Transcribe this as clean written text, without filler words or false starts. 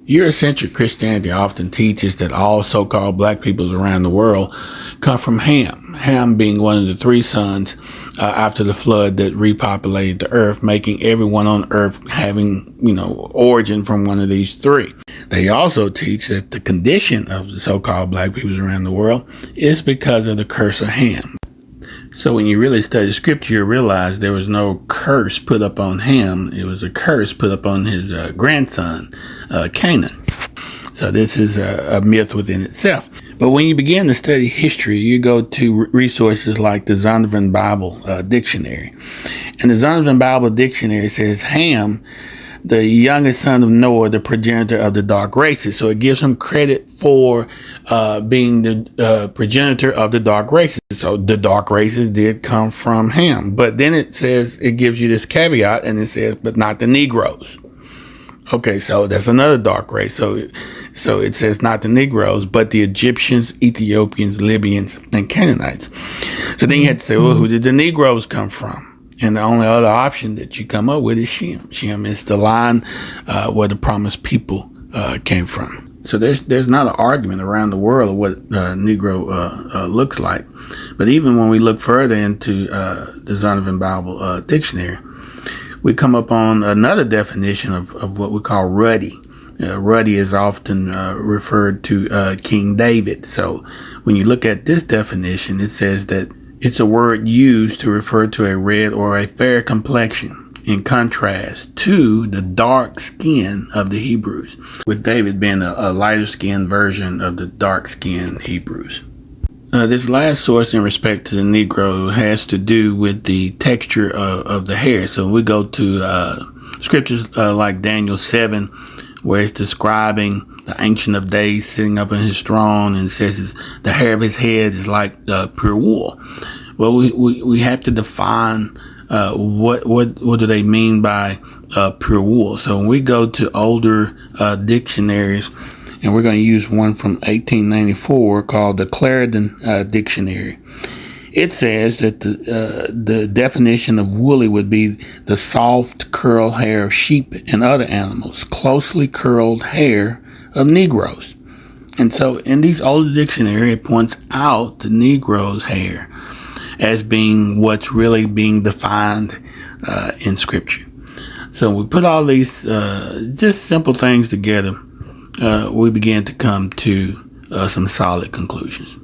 Eurocentric Christianity often teaches that all so-called black peoples around the world come from Ham. Ham being one of the three sons after the flood that repopulated the earth, making everyone on earth having, origin from one of these three. They also teach that the condition of the so-called black peoples around the world is because of the curse of Ham. So when you really study scripture, you realize there was no curse put up on Ham. It was a curse put up on his grandson, Canaan. So this is a myth within itself. But when you begin to study history, you go to resources like the Zondervan Bible Dictionary. And the Zondervan Bible Dictionary says Ham, the youngest son of Noah, the progenitor of the dark races. So it gives him credit for being the progenitor of the dark races. So the dark races did come from Ham. But then it gives you this caveat, and it says, but not the Negroes. Okay, so that's another dark race. So it says not the Negroes, but the Egyptians, Ethiopians, Libyans, and Canaanites. So then you have to say, well, who did the Negroes come from? And the only other option that you come up with is Shem. Shem is the line where the promised people came from. So there's not an argument around the world of what Negro looks like. But even when we look further into the Zondervan Bible Dictionary, we come up on another definition of what we call ruddy. Ruddy is often referred to King David. So when you look at this definition, it says that it's a word used to refer to a red or a fair complexion, in contrast to the dark skin of the Hebrews, with David being a lighter skinned version of the dark skinned Hebrews. This last source in respect to the Negro has to do with the texture of the hair. So we go to scriptures like Daniel 7, where it's describing the Ancient of Days sitting up in his throne, and it says the hair of his head is like pure wool. Well, we have to define what do they mean by pure wool. So when we go to older dictionaries, and we're going to use one from 1894 called the Clarendon Dictionary. It says that the definition of woolly would be the soft curled hair of sheep and other animals, closely curled hair of Negroes. And so in these older dictionary, it points out the Negro's hair as being what's really being defined in Scripture. So we put all these just simple things together. We began to come to some solid conclusions.